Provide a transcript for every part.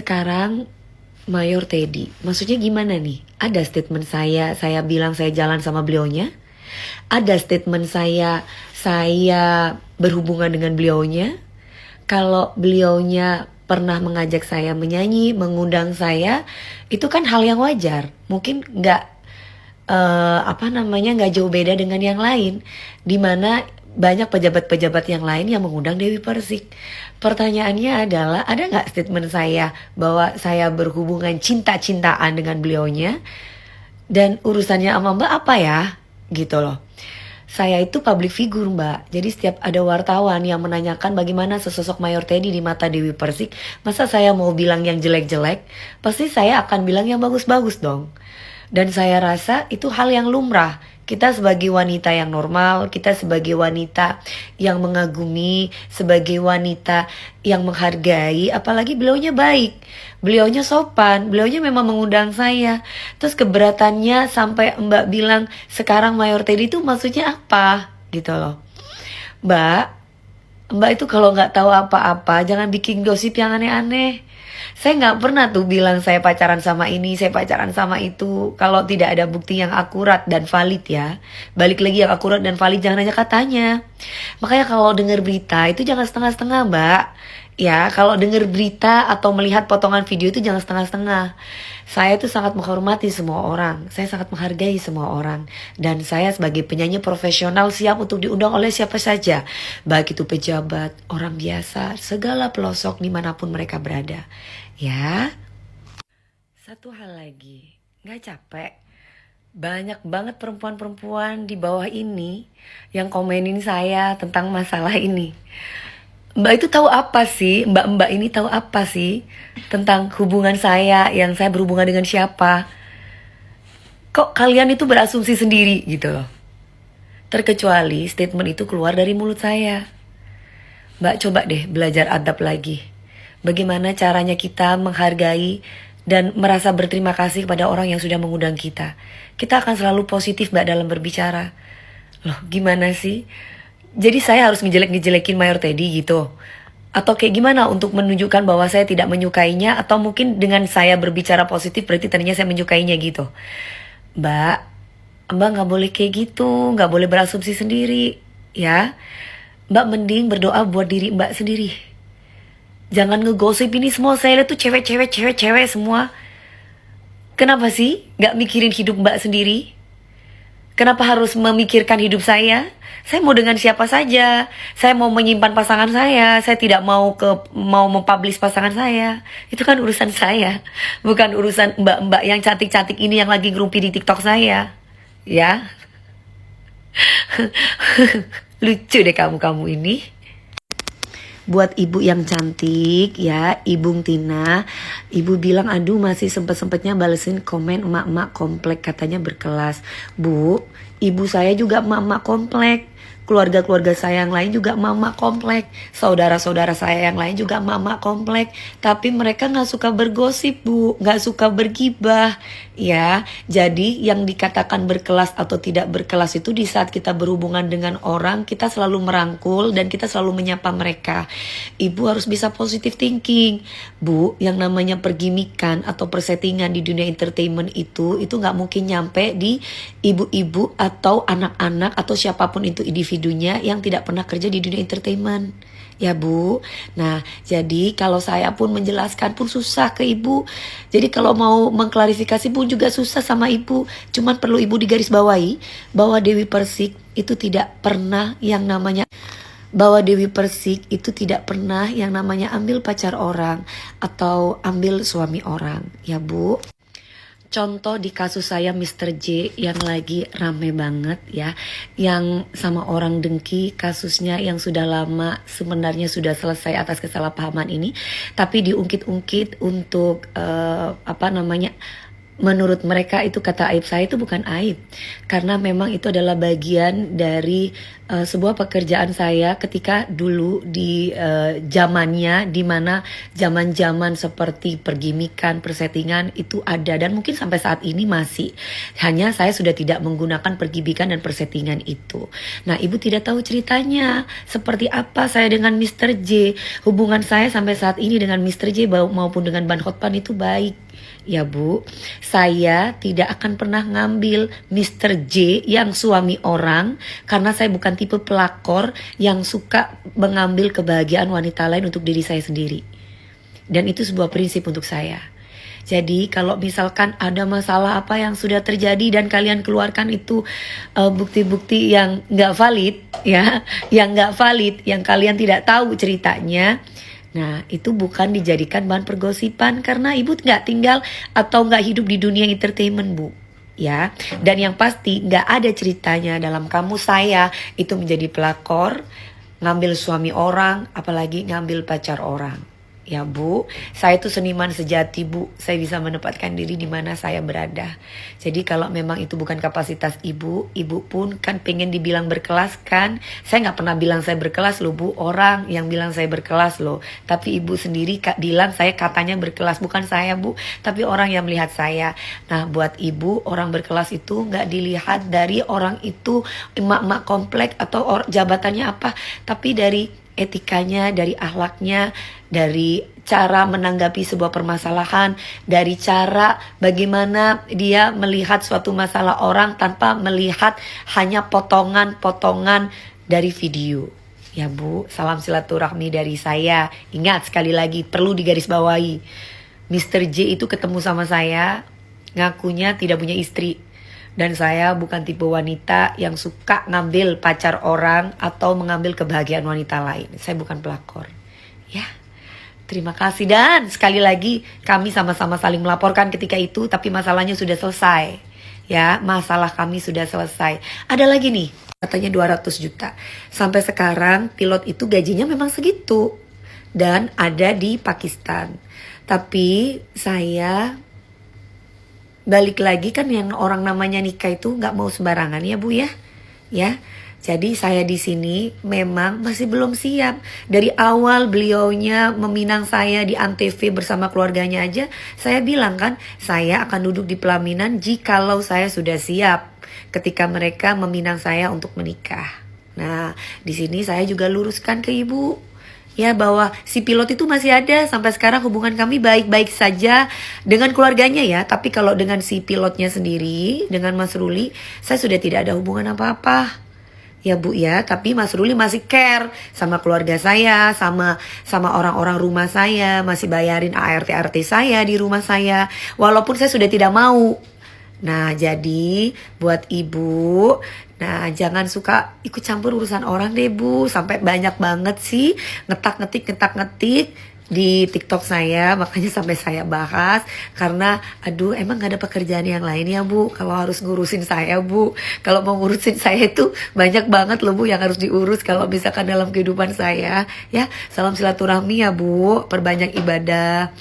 Sekarang Mayor Teddy, maksudnya gimana nih? Ada statement saya bilang saya jalan sama beliaunya. Ada statement saya berhubungan dengan beliaunya. Kalau beliaunya pernah mengajak saya menyanyi, mengundang saya, itu kan hal yang wajar. Mungkin nggak jauh beda dengan yang lain, dimana banyak pejabat-pejabat yang lain yang mengundang Dewi Persik. Pertanyaannya adalah, ada nggak statement saya bahwa saya berhubungan cinta-cintaan dengan beliaunya, dan urusannya sama Mbak apa ya, gitu loh. Saya itu public figure, Mbak. Jadi setiap ada wartawan yang menanyakan bagaimana sesosok Mayor Teddy di mata Dewi Persik, masa saya mau bilang yang jelek-jelek? Pasti saya akan bilang yang bagus-bagus dong. Dan saya rasa itu hal yang lumrah. Kita sebagai wanita yang normal, kita sebagai wanita yang mengagumi, sebagai wanita yang menghargai, apalagi beliaunya baik, beliaunya sopan, beliaunya memang mengundang saya. Terus keberatannya sampai Mbak bilang sekarang Mayor Teddy itu maksudnya apa? Gitu loh. Mbak itu kalau nggak tahu apa-apa jangan bikin gosip yang aneh-aneh. Saya nggak pernah tuh bilang saya pacaran sama ini, saya pacaran sama itu, kalau tidak ada bukti yang akurat dan valid ya. Balik lagi, yang akurat dan valid, jangan hanya katanya. Makanya kalau dengar berita itu jangan setengah-setengah, Mbak. Ya, kalau dengar berita atau melihat potongan video itu jangan setengah-setengah. Saya tuh sangat menghormati semua orang, saya sangat menghargai semua orang. Dan saya sebagai penyanyi profesional siap untuk diundang oleh siapa saja, baik itu pejabat, orang biasa, segala pelosok dimanapun mereka berada. Ya, satu hal lagi, gak capek? Banyak banget perempuan-perempuan di bawah ini yang komenin saya tentang masalah ini. Mbak itu tahu apa sih? Mbak-mbak ini tahu apa sih tentang hubungan saya, yang saya berhubungan dengan siapa? Kok kalian itu berasumsi sendiri gitu loh? Terkecuali statement itu keluar dari mulut saya. Mbak coba deh belajar adab lagi. Bagaimana caranya kita menghargai dan merasa berterima kasih kepada orang yang sudah mengundang kita. Kita akan selalu positif, Mbak, dalam berbicara. Loh, gimana sih? Jadi saya harus ngejelek-ngejelekin Mayor Teddy gitu? Atau kayak gimana untuk menunjukkan bahwa saya tidak menyukainya? Atau mungkin dengan saya berbicara positif berarti tadinya saya menyukainya gitu? Mbak gak boleh kayak gitu, gak boleh berasumsi sendiri, ya. Mbak mending berdoa buat diri Mbak sendiri. Jangan ngegosip ini semua, saya lihat tuh cewek-cewek semua. Kenapa sih gak mikirin hidup Mbak sendiri? Kenapa harus memikirkan hidup saya? Saya mau dengan siapa saja. Saya mau menyimpan pasangan saya. Saya tidak mau mempublish pasangan saya. Itu kan urusan saya. Bukan urusan mbak-mbak yang cantik-cantik ini yang lagi ngerumpi di TikTok saya. Ya. Lucu deh kamu ini. Buat ibu yang cantik ya, Ibu Tina, ibu bilang aduh masih sempet-sempetnya balesin komen emak-emak komplek katanya berkelas. Bu, ibu saya juga emak-emak komplek. Keluarga-keluarga saya yang lain juga emak-emak komplek. Saudara-saudara saya yang lain juga emak-emak komplek. Tapi mereka gak suka bergosip, Bu, gak suka bergibah. Ya, jadi yang dikatakan berkelas atau tidak berkelas itu di saat kita berhubungan dengan orang, kita selalu merangkul dan kita selalu menyapa mereka. Ibu harus bisa positive thinking, Bu. Yang namanya pergimikan atau persettingan di dunia entertainment itu gak mungkin nyampe di ibu-ibu atau anak-anak atau siapapun itu individunya yang tidak pernah kerja di dunia entertainment. Ya Bu. Nah, jadi kalau saya pun menjelaskan pun susah ke ibu. Jadi kalau mau mengklarifikasi pun juga susah sama ibu. Cuman perlu ibu digarisbawahi bahwa Dewi Persik itu tidak pernah yang namanya ambil pacar orang atau ambil suami orang. Ya Bu. Contoh di kasus saya Mr. J yang lagi rame banget ya, yang sama orang dengki, kasusnya yang sudah lama sebenarnya sudah selesai atas kesalahpahaman ini, tapi diungkit-ungkit untuk menurut mereka itu kata aib saya itu bukan aib, karena memang itu adalah bagian dari sebuah pekerjaan saya ketika dulu di zamannya, dimana zaman-zaman seperti pergimikan, persettingan itu ada, dan mungkin sampai saat ini masih, hanya saya sudah tidak menggunakan pergimikan dan persettingan itu. Nah, ibu tidak tahu ceritanya seperti apa saya dengan Mr. J. Hubungan saya sampai saat ini dengan Mr. J maupun dengan Ban Hotpan itu baik. Ya Bu, saya tidak akan pernah ngambil Mr. J yang suami orang, karena saya bukan tipe pelakor yang suka mengambil kebahagiaan wanita lain untuk diri saya sendiri. Dan itu sebuah prinsip untuk saya. Jadi kalau misalkan ada masalah apa yang sudah terjadi dan kalian keluarkan itu bukti-bukti yang nggak valid, ya, yang nggak valid, yang kalian tidak tahu ceritanya, nah, itu bukan dijadikan bahan pergosipan, karena ibu nggak tinggal atau nggak hidup di dunia entertainment, Bu. Ya, dan yang pasti nggak ada ceritanya dalam kamus saya itu menjadi pelakor, ngambil suami orang, apalagi ngambil pacar orang. Ya Bu, saya itu seniman sejati Bu. Saya bisa menempatkan diri di mana saya berada. Jadi kalau memang itu bukan kapasitas ibu, ibu pun kan pengen dibilang berkelas kan. Saya nggak pernah bilang saya berkelas loh Bu. Orang yang bilang saya berkelas loh. Tapi ibu sendiri bilang saya katanya berkelas. Bukan saya Bu, tapi orang yang melihat saya. Nah, buat ibu orang berkelas itu nggak dilihat dari orang itu emak-emak komplek atau jabatannya apa. Tapi dari etikanya, dari akhlaknya, dari cara menanggapi sebuah permasalahan, dari cara bagaimana dia melihat suatu masalah orang tanpa melihat hanya potongan-potongan dari video. Ya Bu, salam silaturahmi dari saya. Ingat sekali lagi, perlu digarisbawahi, Mr. J itu ketemu sama saya, ngakunya tidak punya istri. Dan saya bukan tipe wanita yang suka ngambil pacar orang atau mengambil kebahagiaan wanita lain. Saya bukan pelakor. Ya, terima kasih. Dan sekali lagi kami sama-sama saling melaporkan ketika itu, tapi masalahnya sudah selesai. Ya, masalah kami sudah selesai. Ada lagi nih, katanya 200 juta. Sampai sekarang pilot itu gajinya memang segitu. Dan ada di Pakistan. Tapi saya balik lagi kan, yang orang namanya nikah itu nggak mau sembarangan ya Bu ya. Ya. Jadi saya di sini memang masih belum siap. Dari awal beliaunya meminang saya di Antv bersama keluarganya aja, saya bilang kan, saya akan duduk di pelaminan jikalau saya sudah siap ketika mereka meminang saya untuk menikah. Nah, di sini saya juga luruskan ke ibu ya, bahwa si pilot itu masih ada sampai sekarang, hubungan kami baik-baik saja dengan keluarganya ya. Tapi kalau dengan si pilotnya sendiri, dengan Mas Ruli, saya sudah tidak ada hubungan apa-apa. Ya Bu ya, tapi Mas Ruli masih care sama keluarga saya, sama orang-orang rumah saya, masih bayarin ART-ART saya di rumah saya, walaupun saya sudah tidak mau. Nah, jadi buat ibu, nah jangan suka ikut campur urusan orang deh Bu. Sampai banyak banget sih ngetak-ngetik di TikTok saya, makanya sampai saya bahas. Karena aduh, emang gak ada pekerjaan yang lain ya Bu kalau harus ngurusin saya Bu. Kalau mau ngurusin saya itu banyak banget loh Bu yang harus diurus kalau misalkan dalam kehidupan saya. Ya, salam silaturahmi ya Bu, perbanyak ibadah.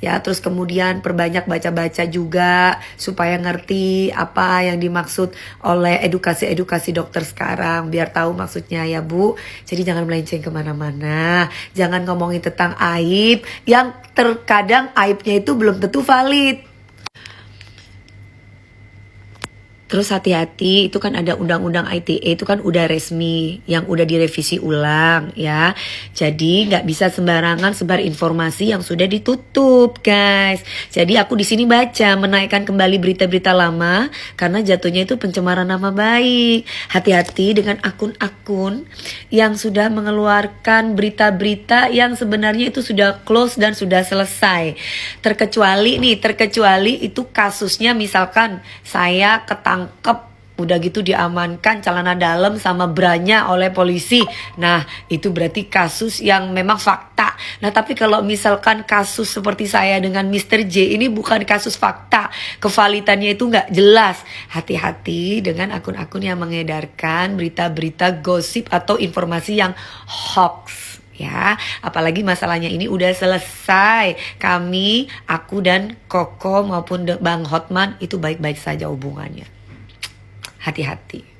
Ya, terus kemudian perbanyak baca-baca juga supaya ngerti apa yang dimaksud oleh edukasi-edukasi dokter sekarang, biar tahu maksudnya ya Bu. Jadi jangan melenceng kemana-mana, jangan ngomongin tentang aib yang terkadang aibnya itu belum tentu valid. Terus hati-hati, itu kan ada undang-undang ITE, itu kan udah resmi, yang udah direvisi ulang ya. Jadi nggak bisa sembarangan sebar informasi yang sudah ditutup, guys. Jadi aku di sini baca, menaikkan kembali berita-berita lama karena jatuhnya itu pencemaran nama baik. Hati-hati dengan akun-akun yang sudah mengeluarkan berita-berita yang sebenarnya itu sudah close dan sudah selesai. Terkecuali itu kasusnya misalkan saya ketangkep, udah gitu diamankan celana dalam sama branya oleh polisi. Nah, itu berarti kasus yang memang fakta. Nah, tapi kalau misalkan kasus seperti saya dengan Mr. J ini bukan kasus fakta, kevalitannya itu nggak jelas. Hati-hati dengan akun-akun yang mengedarkan berita-berita gosip atau informasi yang hoax. Ya, apalagi masalahnya ini udah selesai. Kami, aku dan Koko maupun Bang Hotman itu baik-baik saja hubungannya. Hati-hati.